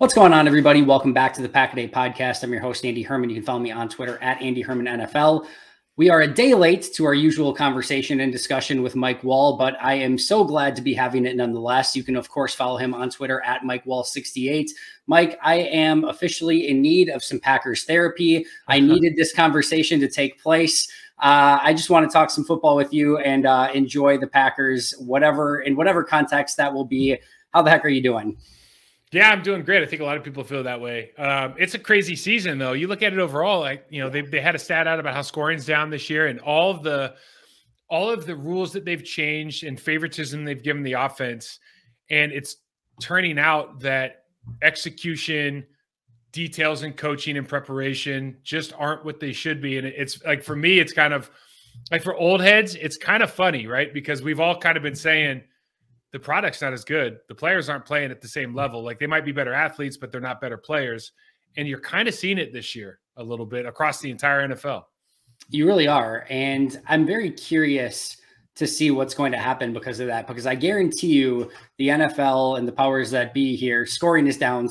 What's going on, everybody? Welcome back to the Pack-A-Day podcast. I'm your host, Andy Herman. You can follow me on Twitter at Andy Herman NFL. We are a day late to our usual conversation and discussion with Mike Wahle, but I am so glad to be having it nonetheless. You can, of course, follow him on Twitter at Mike Wahle 68. Mike, I am officially in need of some Packers therapy. I needed this conversation to take place. I just want to talk some football with you and enjoy the Packers, in whatever context that will be. How the heck are you doing? Yeah, I'm doing great. I think a lot of people feel that way. It's a crazy season, though. You look at it overall, like, you know, they had a stat out about how scoring's down this year, and all of the rules that they've changed and favoritism they've given the offense, and it's turning out that execution, details, and coaching and preparation just aren't what they should be. And it's like, for me, it's kind of like, for old heads, it's kind of funny, right? Because we've all kind of been saying, the product's not as good. The players aren't playing at the same level. Like, they might be better athletes, but they're not better players. And you're kind of seeing it this year a little bit across the entire NFL. You really are. And I'm very curious to see what's going to happen because of that, because I guarantee you the NFL and the powers that be here, scoring is down,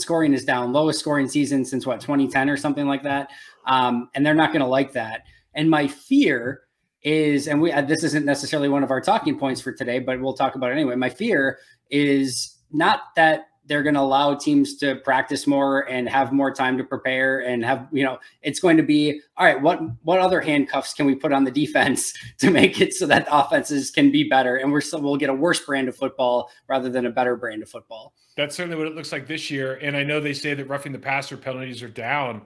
lowest scoring season since 2010 or something like that. And they're not going to like that. And my fear is, and this isn't necessarily one of our talking points for today, but we'll talk about it anyway. My fear is not that they're going to allow teams to practice more and have more time to prepare and have, it's going to be, all right, what other handcuffs can we put on the defense to make it so that the offenses can be better? And we'll get a worse brand of football rather than a better brand of football. That's certainly what it looks like this year. And I know they say that roughing the passer penalties are down,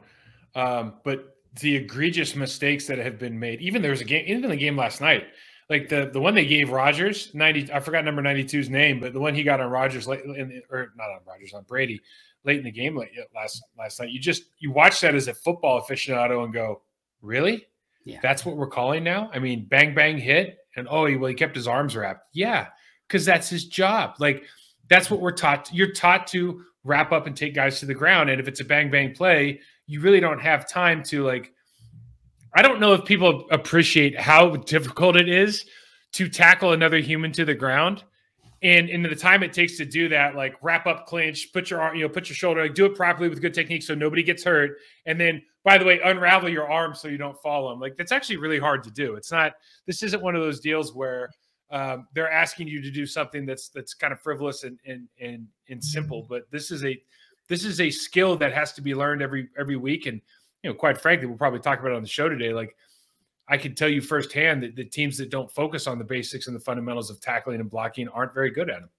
but the egregious mistakes that have been made, even the game last night, like the one they gave Rodgers, 90, I forgot number 92's name, but the one he got on Rodgers on Brady late in the game last night. You watch that as a football aficionado and go, really? Yeah. That's what we're calling now? I mean, bang, bang, hit. And he kept his arms wrapped. Yeah. Cause that's his job. Like, that's what we're taught. You're taught to wrap up and take guys to the ground. And if it's a bang, bang play, you really don't have time to, like, I don't know if people appreciate how difficult it is to tackle another human to the ground. And in the time it takes to do that, like, wrap up, clinch, put your arm, put your shoulder, like, do it properly with good technique so nobody gets hurt. And then, by the way, unravel your arm so you don't fall on. Like, that's actually really hard to do. This isn't one of those deals where they're asking you to do something that's kind of frivolous and simple. But this is a skill that has to be learned every week. And, quite frankly, we'll probably talk about it on the show today. Like, I can tell you firsthand that the teams that don't focus on the basics and the fundamentals of tackling and blocking aren't very good at them.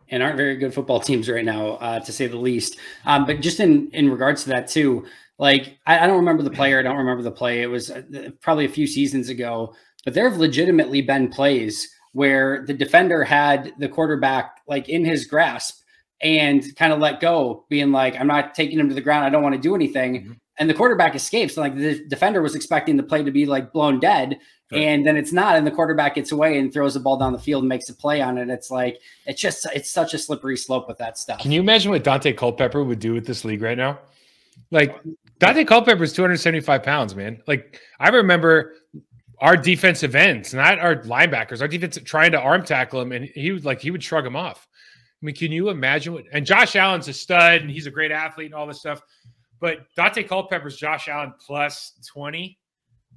And aren't very good football teams right now, to say the least. But just in regards to that too, like, I don't remember the player. I don't remember the play. It was probably a few seasons ago, but there have legitimately been plays where the defender had the quarterback, like, in his grasp and kind of let go, being like, I'm not taking him to the ground. I don't want to do anything. Mm-hmm. And the quarterback escapes. Like, the defender was expecting the play to be, like, blown dead. Right. And then it's not. And the quarterback gets away and throws the ball down the field and makes a play on it. It's like, it's such a slippery slope with that stuff. Can you imagine what Dante Culpepper would do with this league right now? Like, Dante Culpepper is 275 pounds, man. Like, I remember our defensive ends, not our linebackers, our defense trying to arm tackle him. And he would shrug him off. I mean, can you imagine and Josh Allen's a stud and he's a great athlete and all this stuff. But Dante Culpepper's Josh Allen plus 20.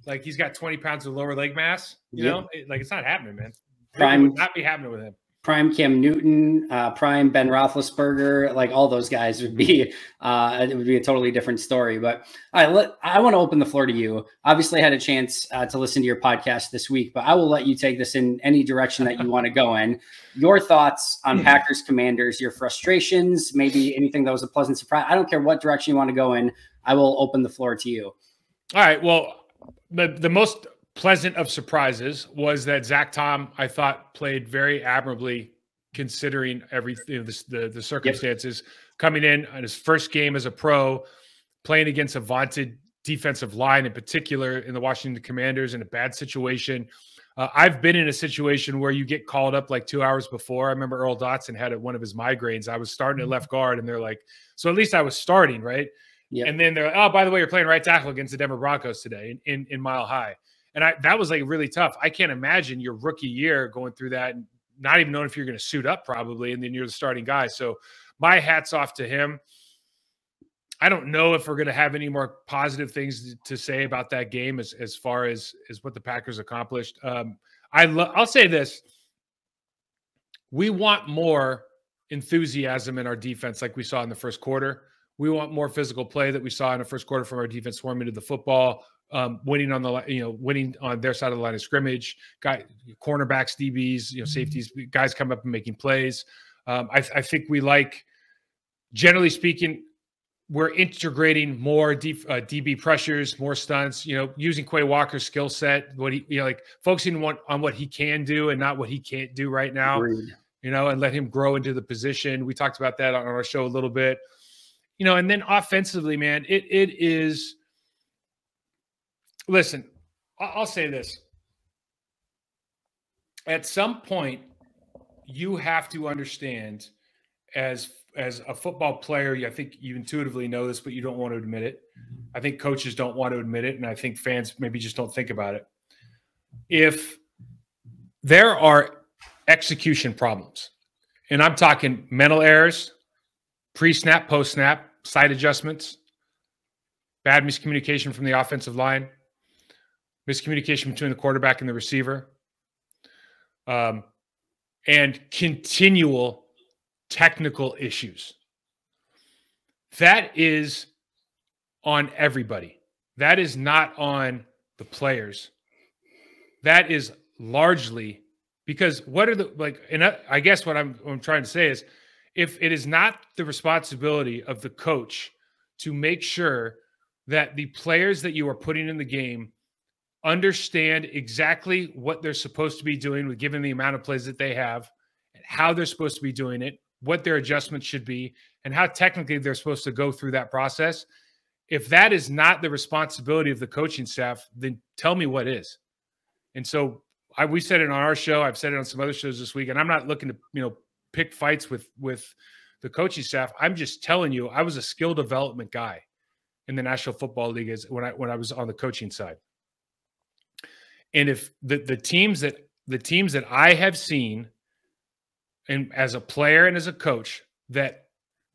Like, he's got 20 pounds of lower leg mass. You know, it's not happening, man. It would not be happening with him. Prime Cam Newton, prime Ben Roethlisberger, like, all those guys would be, it would be a totally different story. But all right, I want to open the floor to you. Obviously, I had a chance to listen to your podcast this week, but I will let you take this in any direction that you want to go in. Your thoughts on Packers Commanders, your frustrations, maybe anything that was a pleasant surprise. I don't care what direction you want to go in. I will open the floor to you. All right. Well, the most pleasant of surprises was that Zach Tom, I thought, played very admirably considering everything, the circumstances. Coming in on his first game as a pro, playing against a vaunted defensive line, in particular in the Washington Commanders, in a bad situation. I've been in a situation where you get called up like 2 hours before. I remember Earl Dotson had one of his migraines. I was starting at left guard, and they're like, so at least I was starting, right? Yep. And then they're like, oh, by the way, you're playing right tackle against the Denver Broncos today in Mile High. And that was, like, really tough. I can't imagine your rookie year going through that and not even knowing if you're going to suit up probably, and then you're the starting guy. So my hat's off to him. I don't know if we're going to have any more positive things to say about that game as far as what the Packers accomplished. I'll say this. We want more enthusiasm in our defense like we saw in the first quarter. We want more physical play that we saw in the first quarter from our defense swarming to the football, winning on their side of the line of scrimmage, cornerbacks, DBs, safeties, guys come up and making plays. I think we like, generally speaking, we're integrating more DB pressures, more stunts, using Quay Walker's skill set, what he, focusing on what he can do and not what he can't do right now, Agreed. And let him grow into the position. We talked about that on our show a little bit, and then offensively, man, it is, listen, I'll say this. At some point, you have to understand as a football player, I think you intuitively know this, but you don't want to admit it. I think coaches don't want to admit it, and I think fans maybe just don't think about it. If there are execution problems, and I'm talking mental errors, pre-snap, post-snap, side adjustments, bad miscommunication from the offensive line, miscommunication between the quarterback and the receiver, and continual technical issues. That is on everybody. That is not on the players. That is largely because I guess what I'm trying to say is, if it is not the responsibility of the coach to make sure that the players that you are putting in the game understand exactly what they're supposed to be doing given the amount of plays that they have, and how they're supposed to be doing it, what their adjustments should be, and how technically they're supposed to go through that process. If that is not the responsibility of the coaching staff, then tell me what is. And so we said it on our show. I've said it on some other shows this week, and I'm not looking to, pick fights with the coaching staff. I'm just telling you, I was a skill development guy in the National Football League when I was on the coaching side. And if the teams that I have seen, and as a player and as a coach, that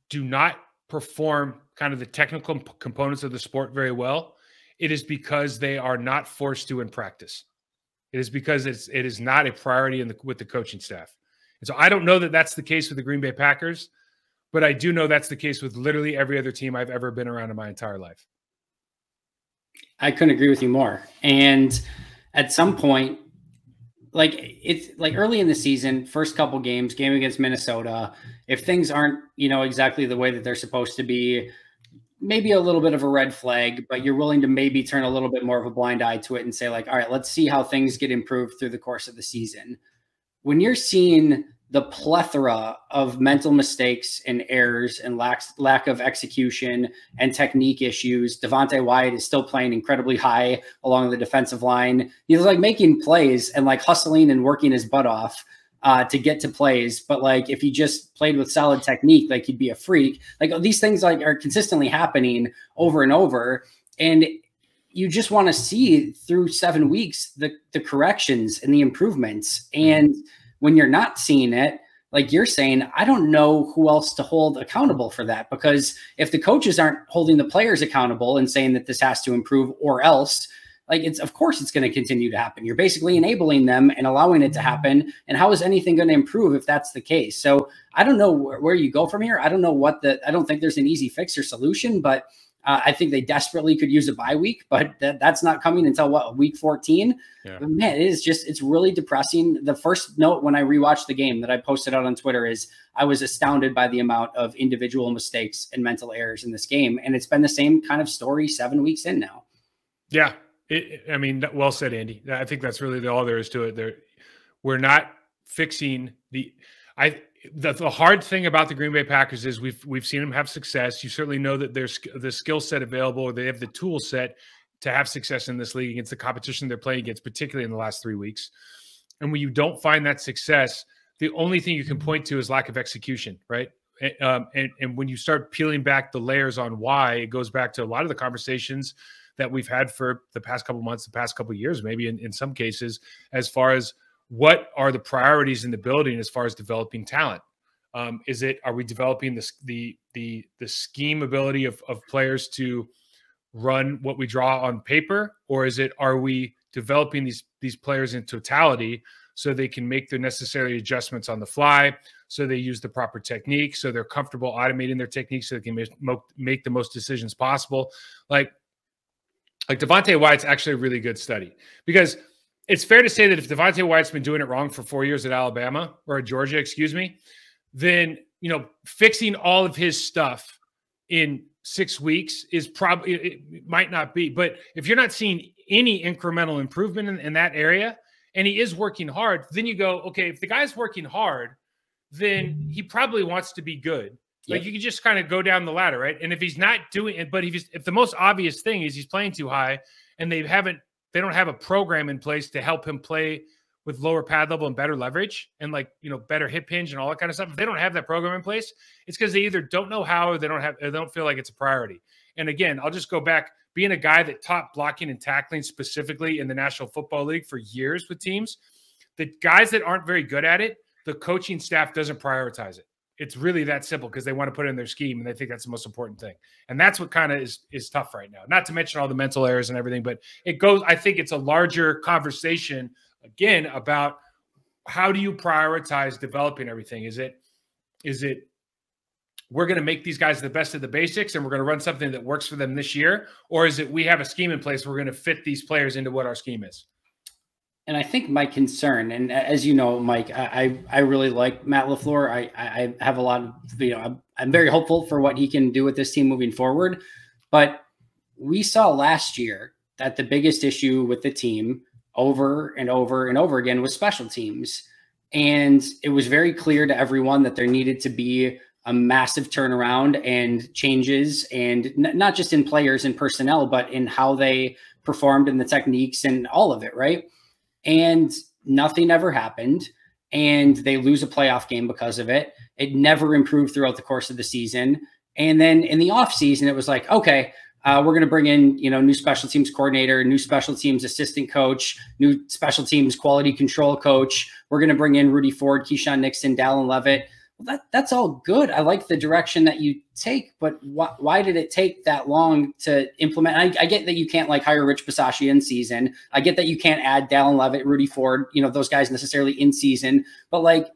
do not perform kind of the technical components of the sport very well, it is because they are not forced to in practice. It is because it is not a priority with the coaching staff. And so I don't know that that's the case with the Green Bay Packers, but I do know that's the case with literally every other team I've ever been around in my entire life. I couldn't agree with you more. And at some point, it's like early in the season, first couple games, game against Minnesota, if things aren't, exactly the way that they're supposed to be, maybe a little bit of a red flag, but you're willing to maybe turn a little bit more of a blind eye to it and say, all right, let's see how things get improved through the course of the season. When you're seeing the plethora of mental mistakes and errors and lack of execution and technique issues, Devontae Wyatt is still playing incredibly high along the defensive line. He's making plays and hustling and working his butt off to get to plays. But if he just played with solid technique, he'd be a freak. These things are consistently happening over and over. And you just want to see through 7 weeks, the corrections and the improvements. And when you're not seeing it, like you're saying, I don't know who else to hold accountable for that, because if the coaches aren't holding the players accountable and saying that this has to improve, or else of course it's going to continue to happen. You're basically enabling them and allowing it to happen. And how is anything going to improve if that's the case? So I don't know where you go from here. I don't know I don't think there's an easy fix or solution, but I think they desperately could use a bye week, but that's not coming until week 14. Yeah. But man, it's really depressing. The first note when I rewatched the game that I posted out on Twitter is I was astounded by the amount of individual mistakes and mental errors in this game. And it's been the same kind of story 7 weeks in now. Yeah. Well said, Andy. I think that's really all there is to it. We're not fixing the hard thing about the Green Bay Packers is we've seen them have success. You certainly know that there's the skill set available, or they have the tool set to have success in this league against the competition they're playing against, particularly in the last 3 weeks. And when you don't find that success, the only thing you can point to is lack of execution, right? And when you start peeling back the layers on why, it goes back to a lot of the conversations that we've had for the past couple months, the past couple years, maybe in some cases, as far as what are the priorities in the building as far as developing talent. Are we developing the scheme ability of players to run what we draw on paper, or are we developing these players in totality so they can make the necessary adjustments on the fly, so they use the proper technique, so they're comfortable automating their technique, so they can make the most decisions possible. Like Devontae Wyatt's actually a really good study, because it's fair to say that if Devontae Wyatt's been doing it wrong for 4 years at Alabama or at Georgia, excuse me, then, fixing all of his stuff in 6 weeks is probably, it might not be. But if you're not seeing any incremental improvement in that area, and he is working hard, then you go, okay, if the guy's working hard, then he probably wants to be good. Like, you can just kind of go down the ladder, right? And if he's not doing it, but if the most obvious thing is he's playing too high and they don't have a program in place to help him play with lower pad level and better leverage and better hip hinge and all that kind of stuff. If they don't have that program in place, it's because they either don't know how, or they don't feel like it's a priority. And again, I'll just go back, being a guy that taught blocking and tackling specifically in the National Football League for years with teams, the guys that aren't very good at it, the coaching staff doesn't prioritize it. It's really that simple, because they want to put it in their scheme and they think that's the most important thing. And that's what kind of is tough right now. Not to mention all the mental errors and everything, but I think it's a larger conversation, again, about how do you prioritize developing everything? Is it we're going to make these guys the best of the basics and we're going to run something that works for them this year? Or is it we have a scheme in place, we're going to fit these players into what our scheme is? And I think my concern, and as you know, Mike, I really like Matt LaFleur. I have a lot of, I'm very hopeful for what he can do with this team moving forward. But we saw last year that the biggest issue with the team over and over and over again was special teams. And it was very clear to everyone that there needed to be a massive turnaround and changes, and not just in players and personnel, but in how they performed and the techniques and all of it, right? And nothing ever happened, and they lose a playoff game because of it. It never improved throughout the course of the season. And then in the offseason, it was like, okay, we're going to bring in, new special teams coordinator, new special teams assistant coach, new special teams quality control coach. We're going to bring in Rudy Ford, Keyshawn Nixon, Dallin Levitt. Well, that's all good. I like the direction that you take, but why did it take that long to implement? I get that you can't hire Rich Bisaccia in season. I get that you can't add Dallin Levitt, Rudy Ford, those guys necessarily in season, but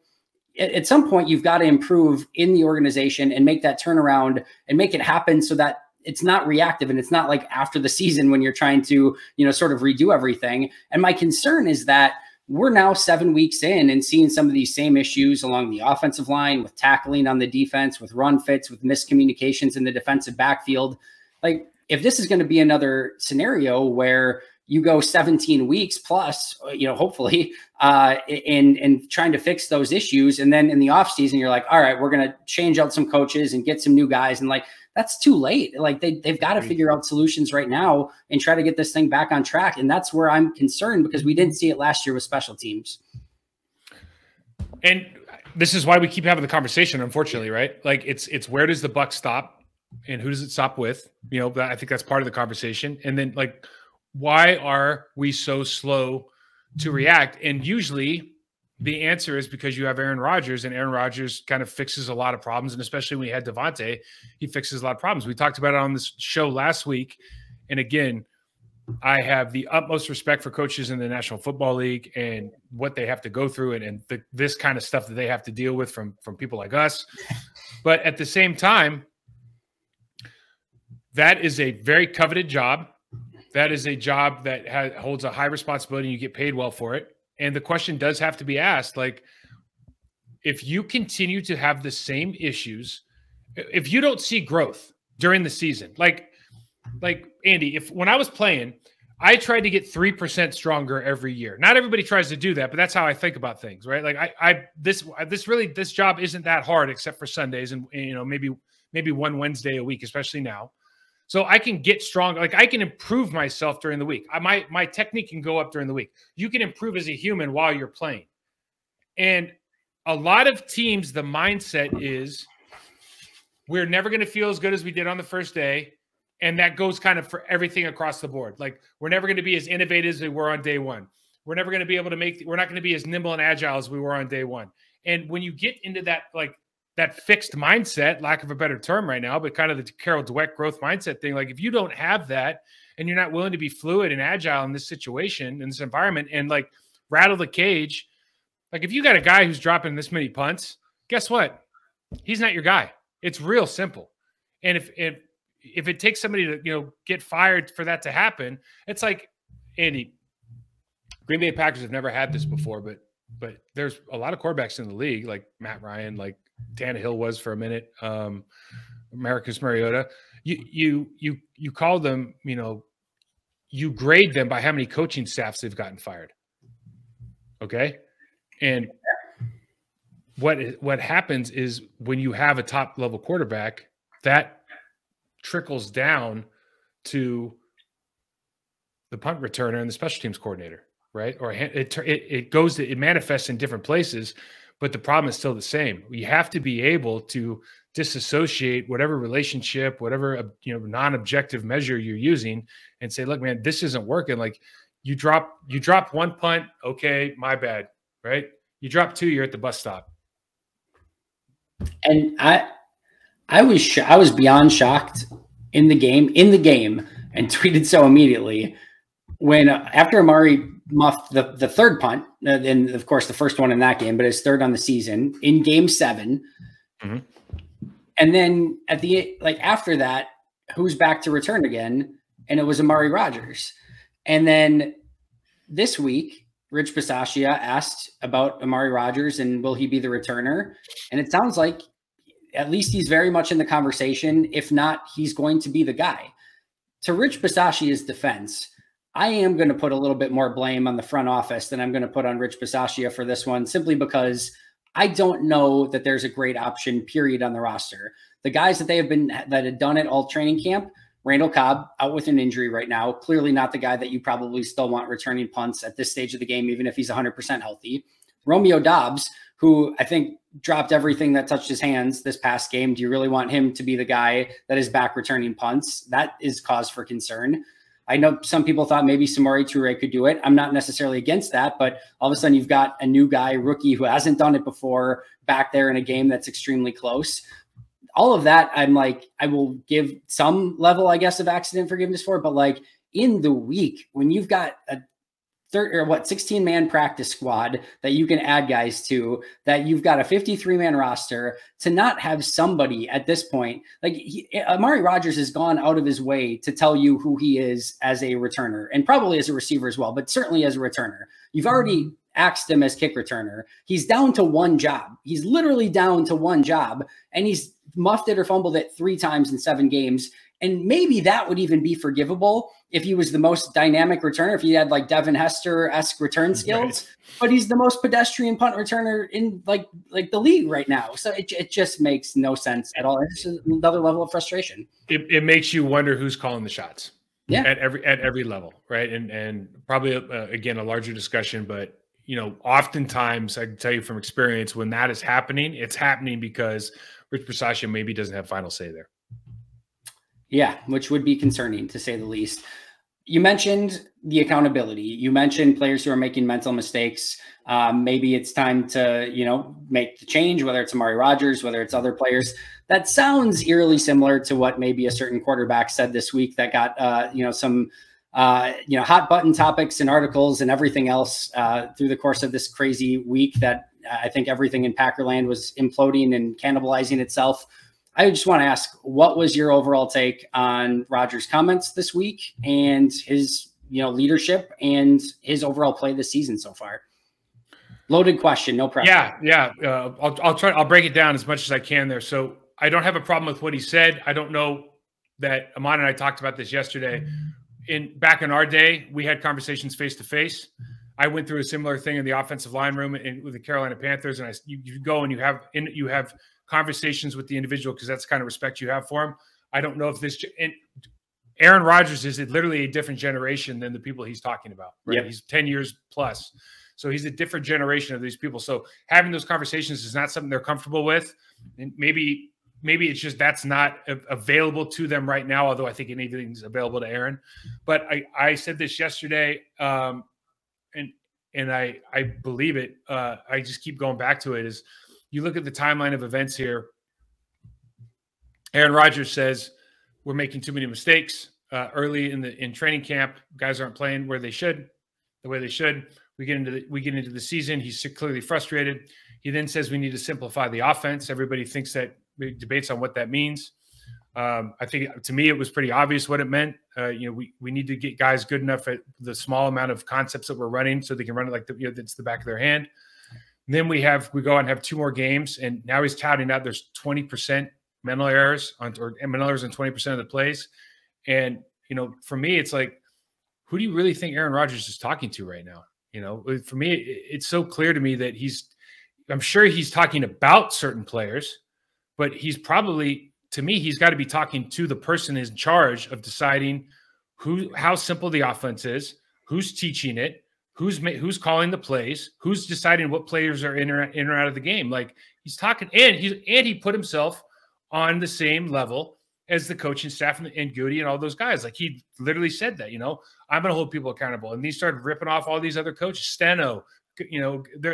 at some point you've got to improve in the organization and make that turnaround and make it happen so that it's not reactive, and it's not like after the season when you're trying to, sort of redo everything. And my concern is that we're now 7 weeks in and seeing some of these same issues along the offensive line, with tackling on the defense, with run fits, with miscommunications in the defensive backfield. Like, if this is going to be another scenario where you go 17 weeks plus, hopefully, in trying to fix those issues, and then in the offseason, you're like, all right, we're going to change out some coaches and get some new guys, and that's too late. They've got to figure out solutions right now and try to get this thing back on track. And that's where I'm concerned, because we didn't see it last year with special teams. And this is why we keep having the conversation, unfortunately, right? It's where does the buck stop and who does it stop with? I think that's part of the conversation. And then why are we so slow to react? And usually the answer is because you have Aaron Rodgers, and Aaron Rodgers kind of fixes a lot of problems. And especially when we had Devontae, he fixes a lot of problems. We talked about it on this show last week. And again, I have the utmost respect for coaches in the National Football League and what they have to go through, and this kind of stuff that they have to deal with from people like us. But at the same time, that is a very coveted job. That is a job that holds a high responsibility, and you get paid well for it. And the question does have to be asked, if you continue to have the same issues, if you don't see growth during the season, like Andy, when I was playing, I tried to get 3% stronger every year. Not everybody tries to do that, but that's how I think about things, right? This job isn't that hard except for Sundays and maybe one Wednesday a week, especially now. So I can get strong. I can improve myself during the week. My technique can go up during the week. You can improve as a human while you're playing. And a lot of teams, the mindset is we're never going to feel as good as we did on the first day. And that goes kind of for everything across the board. We're never going to be as innovative as we were on day one. We're never going to be able to we're not going to be as nimble and agile as we were on day one. And when you get into that, fixed mindset, lack of a better term right now, but kind of the Carol Dweck growth mindset thing. Like if you don't have that and you're not willing to be fluid and agile in this situation, in this environment, and like rattle the cage, like if you got a guy who's dropping this many punts, guess what? He's not your guy. It's real simple. And if it takes somebody to, get fired for that to happen, it's like, Andy, Green Bay Packers have never had this before, but there's a lot of quarterbacks in the league, like Matt Ryan, like Tannehill was for a minute, Marcus Mariota. You call them, you grade them by how many coaching staffs they've gotten fired. Okay. And what happens is when you have a top level quarterback, that trickles down to the punt returner and the special teams coordinator, right? Or it manifests in different places, but the problem is still the same. We have to be able to disassociate whatever relationship, whatever non-objective measure you're using, and say, look, man, this isn't working. Like you drop one punt, okay, my bad, right? You drop two, you're at the bus stop. And I was beyond shocked in the game, and tweeted so immediately when after Amari muffed the third punt, and of course the first one in that game, but his third on the season in Game 7. Mm-hmm. And then after that, who's back to return again? And it was Amari Rodgers. And then this week, Rich Bisaccia asked about Amari Rodgers and will he be the returner? And it sounds like at least he's very much in the conversation. If not, he's going to be the guy. To Rich Bisaccia's defense, I am going to put a little bit more blame on the front office than I'm going to put on Rich Bisaccia for this one, simply because I don't know that there's a great option, period, on the roster. The guys that had done it all training camp, Randall Cobb out with an injury right now, clearly not the guy that you probably still want returning punts at this stage of the game, even if he's 100% healthy. Romeo Doubs, who I think dropped everything that touched his hands this past game. Do you really want him to be the guy that is back returning punts? That is cause for concern. I know some people thought maybe Samori Toure could do it. I'm not necessarily against that, but all of a sudden you've got a new guy, rookie, who hasn't done it before back there in a game that's extremely close. All of that, I'm like, I will give some level, I guess, of accident forgiveness for, but like in the week when you've got a 16-man practice squad that you can add guys to, that you've got a 53-man roster, to not have somebody at this point, like Amari Rodgers has gone out of his way to tell you who he is as a returner and probably as a receiver as well, but certainly as a returner. You've already axed him as kick returner. He's down to one job. He's literally down to one job, and he's muffed it or fumbled it 3 times in 7 games. And maybe that would even be forgivable if he was the most dynamic returner, if he had like Devin Hester-esque return skills, right. But he's the most pedestrian punt returner in like the league right now. So it just makes no sense at all. It's another level of frustration. It makes you wonder who's calling the shots. Yeah. At every level. Right. And probably again, a larger discussion, but oftentimes I can tell you from experience, when that is happening, it's happening because Rich Bisaccia maybe doesn't have final say there. Yeah, which would be concerning to say the least. You mentioned the accountability. You mentioned players who are making mental mistakes. Maybe it's time to, make the change, whether it's Amari Rodgers, whether it's other players. That sounds eerily similar to what maybe a certain quarterback said this week that got, some hot button topics and articles and everything else through the course of this crazy week that I think everything in Packerland was imploding and cannibalizing itself. I just want to ask, what was your overall take on Rodgers' comments this week and his, leadership and his overall play this season so far? Loaded question, no pressure. Yeah. I'll break it down as much as I can there. So I don't have a problem with what he said. I don't know that Amon and I talked about this yesterday. Back in our day, we had conversations face to face. I went through a similar thing in the offensive line room with the Carolina Panthers, and you go and you have conversations with the individual because that's the kind of respect you have for him. I don't know if Aaron Rodgers is literally a different generation than the people he's talking about. Right? Yep. He's 10 years plus. So he's a different generation of these people. So having those conversations is not something they're comfortable with. And maybe it's just that's not available to them right now, although I think anything's available to Aaron. But I said this yesterday, and I believe it. I just keep going back to it, is you look at the timeline of events here. Aaron Rodgers says we're making too many mistakes early in training camp. Guys aren't playing the way they should. We get into the season. He's clearly frustrated. He then says we need to simplify the offense. Everybody thinks that debates on what that means. I think to me it was pretty obvious what it meant. We need to get guys good enough at the small amount of concepts that we're running so they can run it like it's the back of their hand. And then we go and have 2 more games, and now he's touting out there's 20% mental errors on 20% of the plays. And for me, it's like, who do you really think Aaron Rodgers is talking to right now? For me, it's so clear to me that I'm sure he's talking about certain players, but he's probably, to me, he's got to be talking to the person in charge of deciding how simple the offense is, who's teaching it, who's calling the plays, who's deciding what players are in or out of the game. Like, he's talking, and he put himself on the same level as the coaching staff and Goody and all those guys. Like, he literally said that, I'm going to hold people accountable. And he started ripping off all these other coaches, Steno,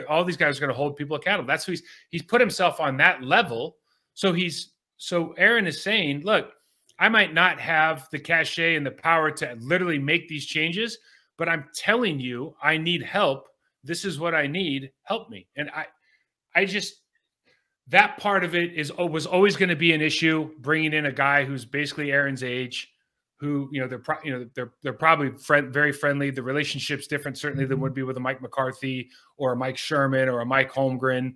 all these guys are going to hold people accountable. That's who he's put himself on that level. So Aaron is saying, look, I might not have the cachet and the power to literally make these changes, but I'm telling you, I need help. This is what I need. Help me. And I just, that part of it was always going to be an issue, bringing in a guy who's basically Aaron's age, who, they're probably very friendly. The relationship's different, certainly, than would be with a Mike McCarthy or a Mike Sherman or a Mike Holmgren,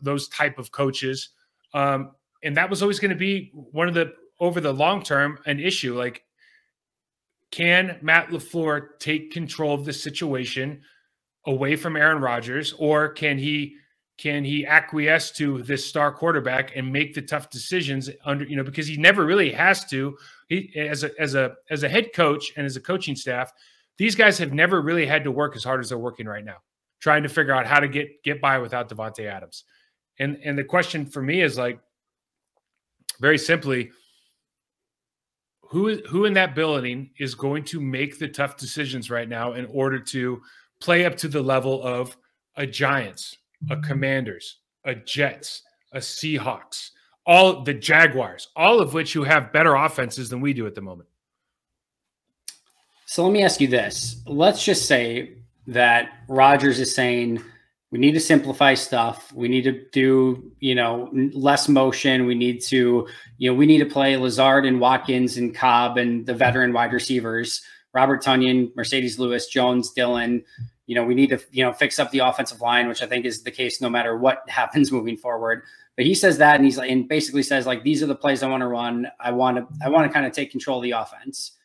those type of coaches. And that was always going to be over the long term, an issue. Like, can Matt LaFleur take control of the situation away from Aaron Rodgers, or can he acquiesce to this star quarterback and make the tough decisions because he never really has to. He, as a head coach and as a coaching staff, these guys have never really had to work as hard as they're working right now, trying to figure out how to get by without Davante Adams. And the question for me is, like, very simply, who in that building is going to make the tough decisions right now in order to play up to the level of a Giants, a Commanders, a Jets, a Seahawks, all the Jaguars, all of which who have better offenses than we do at the moment? So let me ask you this. Let's just say that Rodgers is saying, we need to simplify stuff. We need to do, less motion. We need to, play Lazard and Watkins and Cobb and the veteran wide receivers, Robert Tonyan, Mercedes Lewis, Jones, Dillon. We need to, fix up the offensive line, which I think is the case no matter what happens moving forward. But he says that, and basically says, like, these are the plays I want to run. I want to kind of take control of the offense.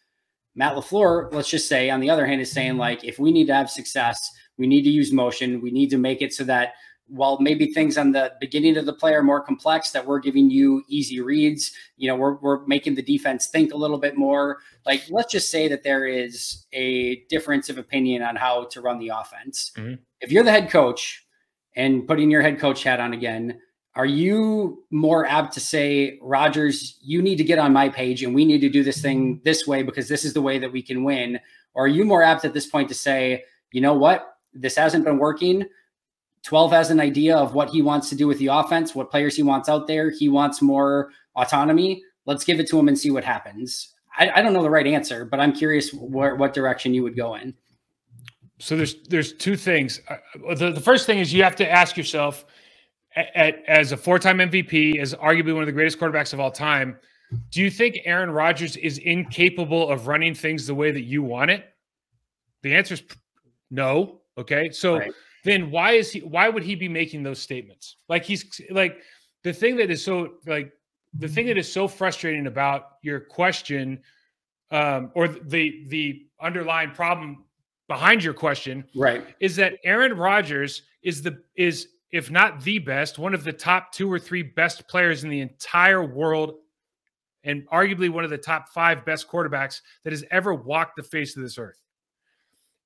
Matt LaFleur, let's just say, on the other hand, is saying, like, if we need to have success, we need to use motion. We need to make it so that while maybe things on the beginning of the play are more complex, that we're giving you easy reads. We're making the defense think a little bit more. Like, let's just say that there is a difference of opinion on how to run the offense. Mm-hmm. If you're the head coach and putting your head coach hat on again, are you more apt to say, Rodgers, you need to get on my page and we need to do this thing this way because this is the way that we can win? Or are you more apt at this point to say, you know what? This hasn't been working. 12 has an idea of what he wants to do with the offense, what players he wants out there. He wants more autonomy. Let's give it to him and see what happens. I don't know the right answer, but I'm curious what direction you would go in. So there's 2 things. The first thing is you have to ask yourself, as a 4-time MVP, as arguably one of the greatest quarterbacks of all time, do you think Aaron Rodgers is incapable of running things the way that you want it? The answer is no. Okay. So then why would he be making those statements? Like, he's like, the thing that is so frustrating about your question, or the underlying problem behind your question, is that Aaron Rodgers is if not the best, one of the top 2 or 3 best players in the entire world, and arguably one of the top 5 best quarterbacks that has ever walked the face of this earth.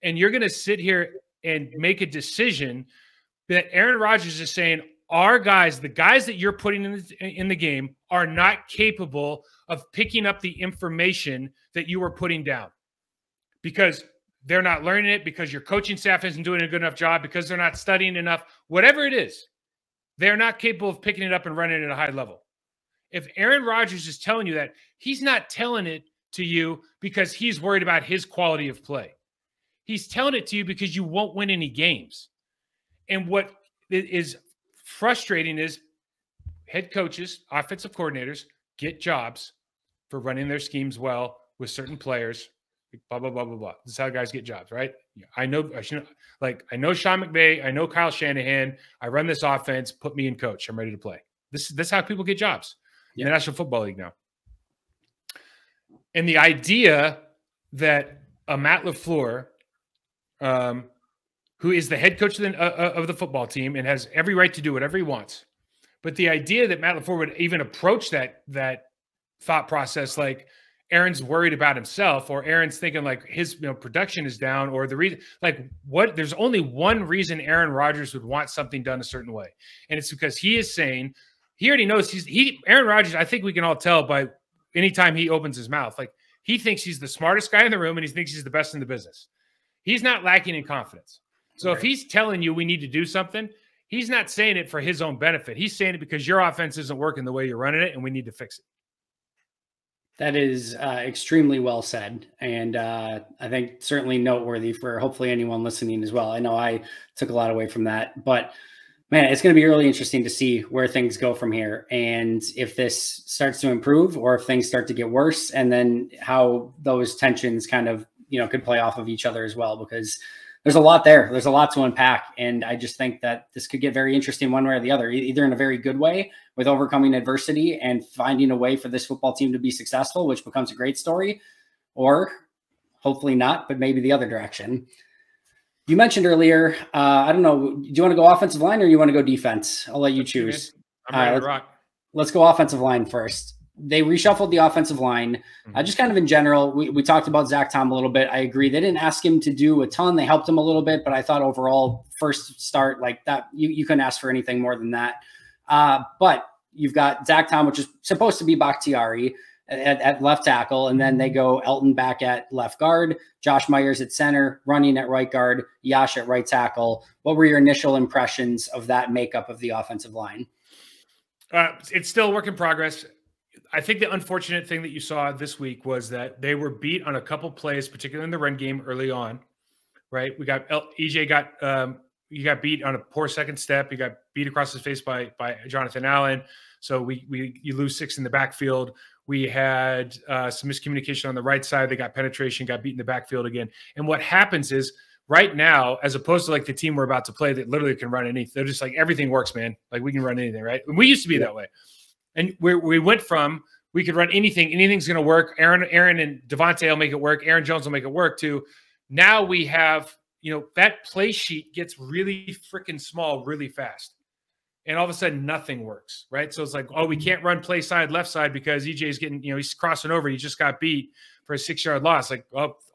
And you're going to sit here and make a decision that Aaron Rodgers is saying, our guys, the guys that you're putting in the game, are not capable of picking up the information that you are putting down because they're not learning it, because your coaching staff isn't doing a good enough job, because they're not studying enough, whatever it is. they're not capable of picking it up and running it at a high level. If Aaron Rodgers is telling you that, he's not telling it to you because he's worried about his quality of play. He's telling it to you because you won't win any games. And what is frustrating is head coaches, offensive coordinators get jobs for running their schemes well with certain players, blah, blah, blah, blah, blah. This is how guys get jobs, right? I know Sean McVay. I know Kyle Shanahan. I run this offense. Put me in coach. I'm ready to play. This is how people get jobs in the National Football League now. And the idea that a Matt LaFleur, who is the head coach of the football team and has every right to do whatever he wants, but the idea that Matt LaFleur would even approach that thought process, like Aaron's worried about himself, or Aaron's thinking like his production is down, or the reason, like what? There's only one reason Aaron Rodgers would want something done a certain way, and it's because he is saying he already knows Aaron Rodgers. I think we can all tell by anytime he opens his mouth, like he thinks he's the smartest guy in the room and he thinks he's the best in the business. He's not lacking in confidence. So if he's telling you we need to do something, he's not saying it for his own benefit. He's saying it because your offense isn't working the way you're running it and we need to fix it. That is extremely well said. And I think certainly noteworthy for hopefully anyone listening as well. I know I took a lot away from that, but man, it's going to be really interesting to see where things go from here. And if this starts to improve or if things start to get worse, and then how those tensions kind of, could play off of each other as well, because there's a lot there. There's a lot to unpack. And I just think that this could get very interesting one way or the other, either in a very good way with overcoming adversity and finding a way for this football team to be successful, which becomes a great story, or hopefully not, but maybe the other direction. You mentioned earlier, I don't know, do you want to go offensive line or you want to go defense? I'll let you choose. I'm ready to rock. Let's go offensive line first. They reshuffled the offensive line. Just kind of in general, we talked about Zach Tom a little bit. I agree. They didn't ask him to do a ton. They helped him a little bit, but I thought overall first start like that, you couldn't ask for anything more than that. But you've got Zach Tom, which is supposed to be Bakhtiari at left tackle. And then they go Elton back at left guard, Josh Myers at center, Running at right guard, Yash at right tackle. What were your initial impressions of that makeup of the offensive line? It's still a work in progress. I think the unfortunate thing that you saw this week was that they were beat on a couple plays, particularly in the run game early on, right? We got EJ he got beat on a poor second step. He got beat across his face by Jonathan Allen. So you lose 6 in the backfield. We had some miscommunication on the right side. They got penetration, got beat in the backfield again. And what happens is right now, as opposed to like the team we're about to play that literally can run anything, they're just like, everything works, man. Like we can run anything, right? And we used to be that way. And we went from we could run anything, anything's going to work. Aaron and Devontae will make it work. Aaron Jones will make it work too. Now we have, that play sheet gets really freaking small really fast. And all of a sudden nothing works, right? So it's like, oh, we can't run play side, left side because EJ's getting, he's crossing over. He just got beat for a 6-yard loss. Like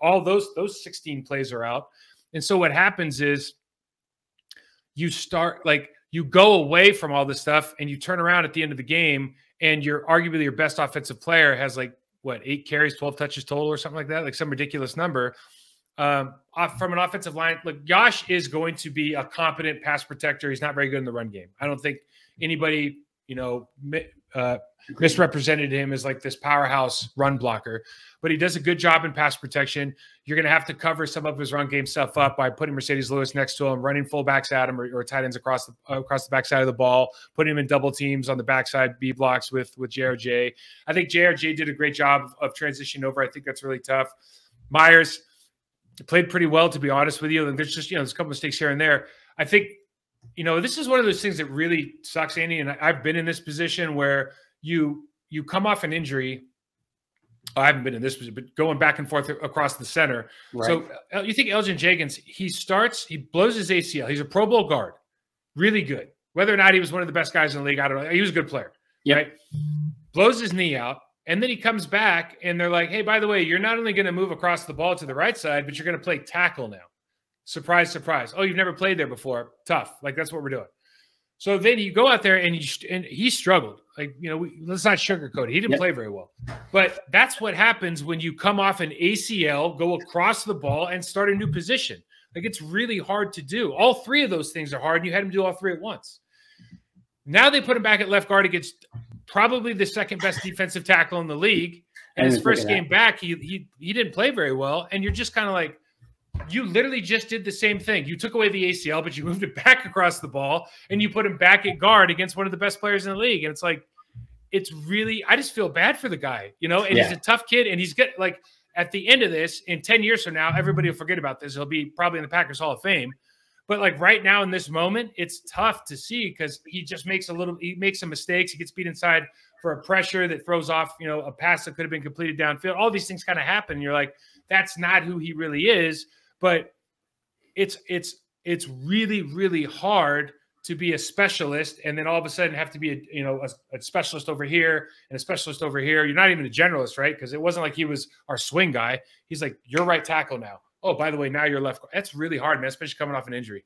all those 16 plays are out. And so what happens is you go away from all this stuff and you turn around at the end of the game and arguably your best offensive player has 8 carries, 12 touches total or something like that, like some ridiculous number. From an offensive line, look, Josh is going to be a competent pass protector. He's not very good in the run game. I don't think anybody, misrepresented him as like this powerhouse run blocker, but he does a good job in pass protection. You're going to have to cover some of his run game stuff up by putting Mercedes Lewis next to him, running fullbacks at him, or tight ends across the backside of the ball, putting him in double teams on the backside B blocks with JRJ. I think JRJ did a great job of transitioning over. I think that's really tough. Myers played pretty well, to be honest with you. And there's just, there's a couple mistakes here and there. I think, this is one of those things that really sucks, Andy. And I've been in this position where you come off an injury. I haven't been in this position, but going back and forth across the center. Right. So you think Elgin Jenkins, he blows his ACL. He's a Pro Bowl guard, really good. Whether or not he was one of the best guys in the league, I don't know. He was a good player. Yeah. Right? Blows his knee out. And then he comes back and they're like, hey, by the way, you're not only going to move across the ball to the right side, but you're going to play tackle now. Surprise, surprise. Oh, you've never played there before. Tough. Like, that's what we're doing. So then you go out there and he struggled. Like, let's not sugarcoat it. He didn't play very well. But that's what happens when you come off an ACL, go across the ball, and start a new position. Like, it's really hard to do. All three of those things are hard, and you had him do all three at once. Now they put him back at left guard against probably the second best defensive tackle in the league. And his first game back, he didn't play very well. And you're just kind of like, you literally just did the same thing. You took away the ACL, but you moved it back across the ball, and you put him back at guard against one of the best players in the league. And it's like, it's really, I just feel bad for the guy, you know, and he's a tough kid. And he's good. Like, at the end of this, in 10 years from now, everybody will forget about this. He'll be probably in the Packers Hall of Fame. But like right now in this moment, it's tough to see because he just makes some mistakes. He gets beat inside for a pressure that throws off, you know, a pass that could have been completed downfield. All these things kind of happen. You're like, that's not who he really is. But it's really, really hard to be a specialist and then all of a sudden have to be a specialist over here and a specialist over here. You're not even a generalist, right? Because it wasn't like he was our swing guy. He's like, you're right tackle now. Oh, by the way, now you're left. That's really hard, man, especially coming off an injury.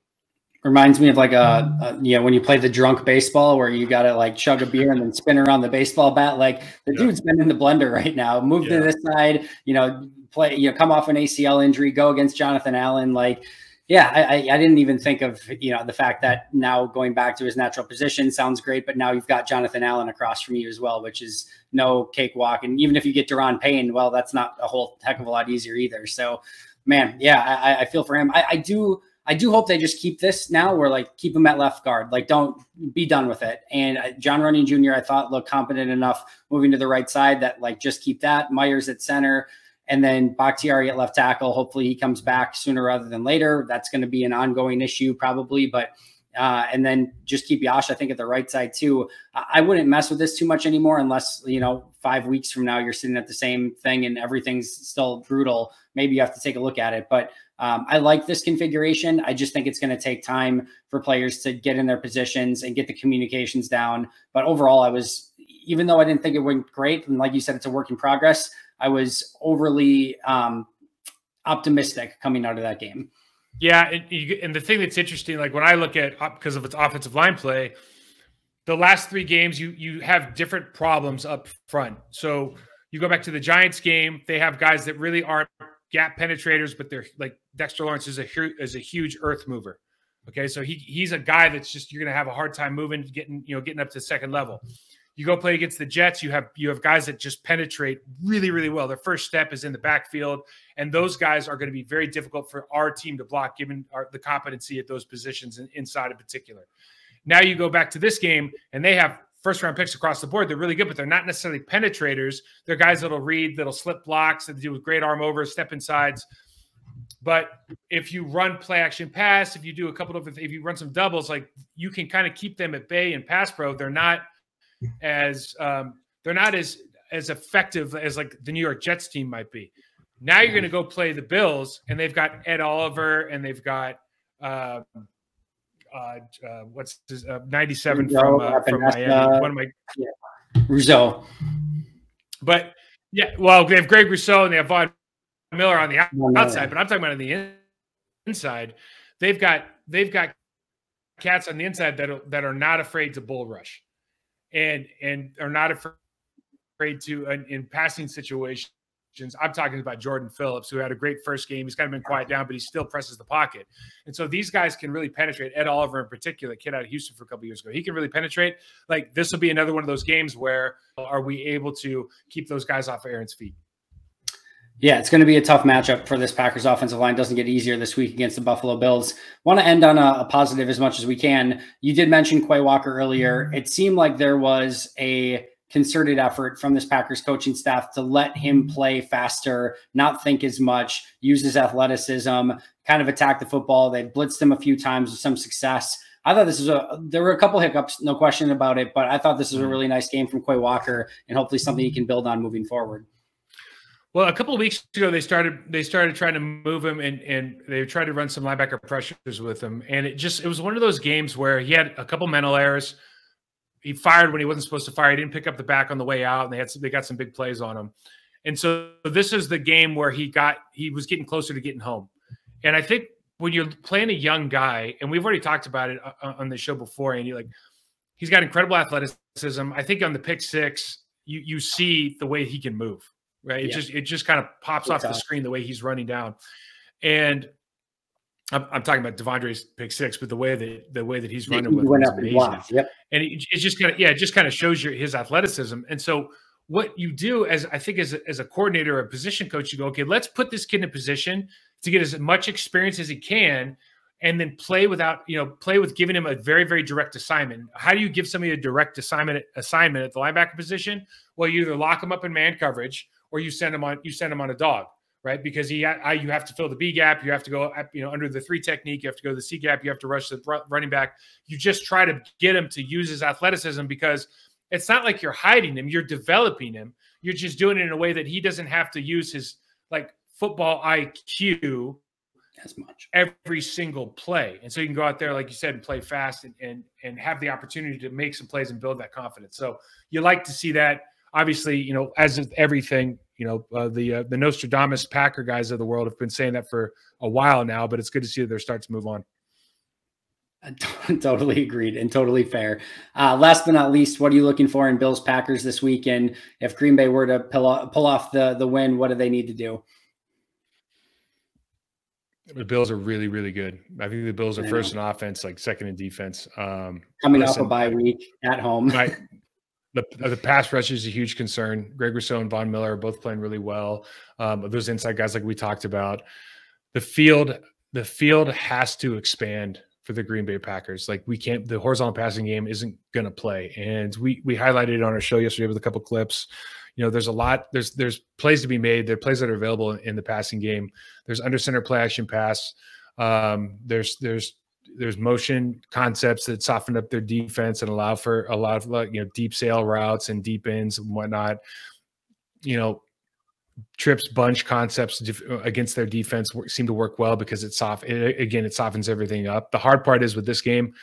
Reminds me of like when you play the drunk baseball where you got to like chug a beer and then spin around the baseball bat. Like the dude's been in the blender right now. Move to this side, come off an ACL injury, go against Jonathan Allen. Like, I didn't even think of, the fact that now going back to his natural position sounds great, but now you've got Jonathan Allen across from you as well, which is no cakewalk. And even if you get Daron Payne, well, that's not a whole heck of a lot easier either. So, man, I feel for him. I do hope they just keep this now where like keep him at left guard. Like don't be done with it. And John Runyon Jr. I thought looked competent enough moving to the right side that like just keep that. Myers at center and then Bakhtiari at left tackle. Hopefully he comes back sooner rather than later. That's going to be an ongoing issue probably, but and then just keep Yash, I think, at the right side too. I wouldn't mess with this too much anymore unless, 5 weeks from now you're sitting at the same thing and everything's still brutal. Maybe you have to take a look at it. But I like this configuration. I just think it's going to take time for players to get in their positions and get the communications down. But overall, even though I didn't think it went great, and like you said, it's a work in progress, I was overly optimistic coming out of that game. Yeah, and the thing that's interesting, like when I look at, because of its offensive line play, the last 3 games, you have different problems up front. So you go back to the Giants game, they have guys that really aren't gap penetrators, but they're like Dexter Lawrence is a huge earth mover. Okay, so he's a guy that's just you're going to have a hard time moving, getting up to the second level. You go play against the Jets, you have guys that just penetrate really, really well. Their first step is in the backfield, and those guys are going to be very difficult for our team to block, given the competency at those positions and inside in particular. Now you go back to this game, and they have first-round picks across the board. They're really good, but they're not necessarily penetrators. They're guys that'll read, that'll slip blocks, that do with great arm over, step insides. But if you run play action pass, if you do if you run some doubles, like you can kind of keep them at bay in pass pro. They're not as effective as like the New York Jets team might be. Now you're going to go play the Bills, and they've got Ed Oliver, and they've got what's his 97 from Miami. One of my Rousseau. But yeah, well, they have Greg Rousseau and they have Von Miller on the outside, but I'm talking about on the inside. They've got cats on the inside that are not afraid to bull rush, and are not afraid to in passing situations. I'm talking about Jordan Phillips, who had a great first game. He's kind of been quiet down, but he still presses the pocket. And so these guys can really penetrate. Ed Oliver in particular, kid out of Houston for a couple of years ago, he can really penetrate. Like this will be another one of those games where are we able to keep those guys off of Aaron's feet? Yeah, it's going to be a tough matchup for this Packers offensive line. Doesn't get easier this week against the Buffalo Bills. Want to end on a positive as much as we can. You did mention Quay Walker earlier. It seemed like there was a concerted effort from this Packers coaching staff to let him play faster, not think as much, use his athleticism, kind of attack the football. They blitzed him a few times with some success. I thought there were a couple hiccups, no question about it, but I thought this was a really nice game from Quay Walker and hopefully something he can build on moving forward. Well, a couple of weeks ago, they started trying to move him and they tried to run some linebacker pressures with him. And it was one of those games where he had a couple mental errors. He fired when he wasn't supposed to fire. He didn't pick up the back on the way out, and they got some big plays on him. And so this is the game where he was getting closer to getting home. And I think when you're playing a young guy, and we've already talked about it on the show before, and he's got incredible athleticism. I think on the pick six, you see the way he can move, right? It just kind of pops off the screen the way he's running down. And I'm talking about Devondre's pick six, but the way that he's running He with went him is up and amazing. blocked. Yep. And it just kind of shows his athleticism. And so what you do as a coordinator or a position coach, you go, okay, let's put this kid in a position to get as much experience as he can, and then play with giving him a very, very direct assignment. How do you give somebody a direct assignment at the linebacker position? Well, you either lock him up in man coverage or you send him on a dog, right? Because you have to fill the B gap. You have to go, under the 3 technique. You have to go to the C gap. You have to rush the running back. You just try to get him to use his athleticism, because it's not like you're hiding him. You're developing him. You're just doing it in a way that he doesn't have to use his football IQ as much every single play. And so you can go out there, like you said, and play fast and have the opportunity to make some plays and build that confidence. So you like to see that. Obviously, as with everything, the Nostradamus Packer guys of the world have been saying that for a while now, but it's good to see that they're starting to move on. Totally agreed and totally fair. Last but not least, what are you looking for in Bills Packers this weekend? If Green Bay were to pull off the win, what do they need to do? The Bills are really, really good. I think the Bills are first in offense, second in defense. Coming off a bye week at home. The pass rush is a huge concern. Greg Rousseau and Von Miller are both playing really well. Those inside guys, like we talked about. The field has to expand for the Green Bay Packers. The horizontal passing game isn't going to play. And we highlighted it on our show yesterday with a couple clips. There's a lot, there's plays to be made. There are plays that are available in the passing game. There's under center play action pass. There's motion concepts that soften up their defense and allow for a lot of deep sail routes and deep ends and whatnot. Trips, bunch concepts against their defense seem to work well because it softens everything up. The hard part is with this game,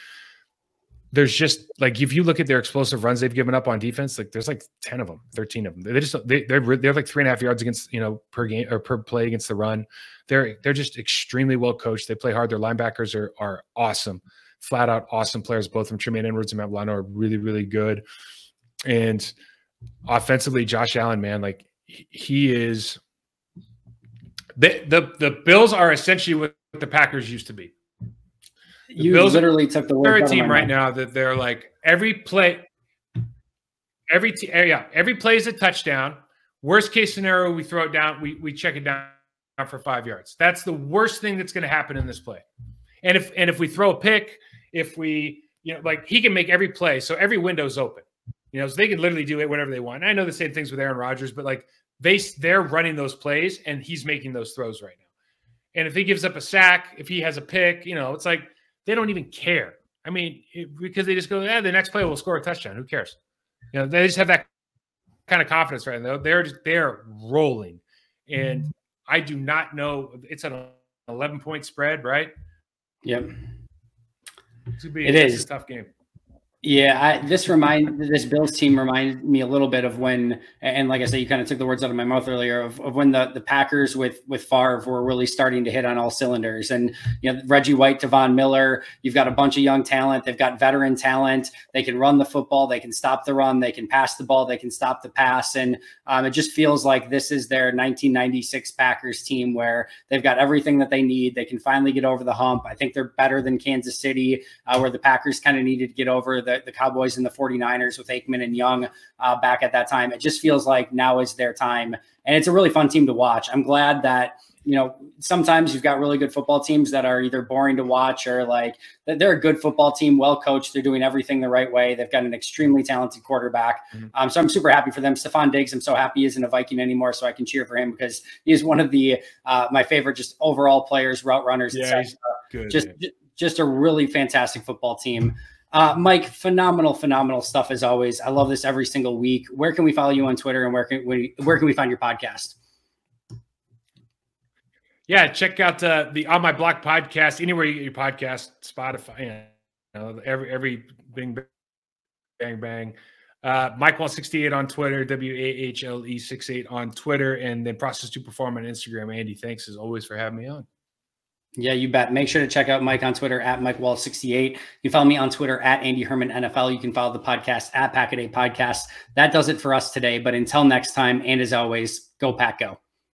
there's just if you look at their explosive runs they've given up on defense, there's 10 of them, 13 of them. They're 3.5 yards against per game or per play against the run. They're just extremely well coached. They play hard. Their linebackers are awesome, flat out awesome players. Both from Tremaine Edwards and Matt Milano are really, really good. And offensively, Josh Allen, man, he is. The Bills are essentially what the Packers used to be. You literally took the word. They're a team right now that they're every play is a touchdown. Worst case scenario, we throw it down, we check it down for 5 yards. That's the worst thing that's going to happen in this play. And if we throw a pick, if we he can make every play, so every window's open. So they can literally do it whatever they want. And I know the same things with Aaron Rodgers, but they're running those plays and he's making those throws right now. And if he gives up a sack, if he has a pick, it's they don't even care. I mean, because they just go, the next play will score a touchdown. Who cares? They just have that kind of confidence right now. They're rolling. And I do not know. It's an 11-point spread, right? Yep. It's a tough game. Yeah, this Bills team reminded me a little bit of when, and like I said, you kind of took the words out of my mouth earlier, of when the Packers with Favre were really starting to hit on all cylinders. And Reggie White to Von Miller, you've got a bunch of young talent. They've got veteran talent. They can run the football. They can stop the run. They can pass the ball. They can stop the pass. And it just feels like this is their 1996 Packers team where they've got everything that they need. They can finally get over the hump. I think they're better than Kansas City, where the Packers kind of needed to get over the Cowboys and the 49ers with Aikman and Young back at that time. It just feels like now is their time. And it's a really fun team to watch. I'm glad that, sometimes you've got really good football teams that are either boring to watch or they're a good football team, well coached. They're doing everything the right way. They've got an extremely talented quarterback. Mm-hmm. So I'm super happy for them. Stephon Diggs, I'm so happy he isn't a Viking anymore, so I can cheer for him because he is one of the my favorite just overall players, route runners. Yeah, he's good. Just a really fantastic football team. Mike, phenomenal stuff as always. I love this every single week. Where can we follow you on Twitter, and where can we find your podcast? Yeah, check out the On My Block podcast anywhere you get your podcast, Spotify, every bing bang bang. Mike Wahle 68 on Twitter, WAHLE 68 on Twitter, and then Process to Perform on Instagram. Andy, thanks as always for having me on. Yeah, you bet. Make sure to check out Mike on Twitter at Mike Wahle 68. You can follow me on Twitter at Andy Herman NFL. You can follow the podcast at Pack-A-Day Podcast. That does it for us today. But until next time, and as always, go Pack Go.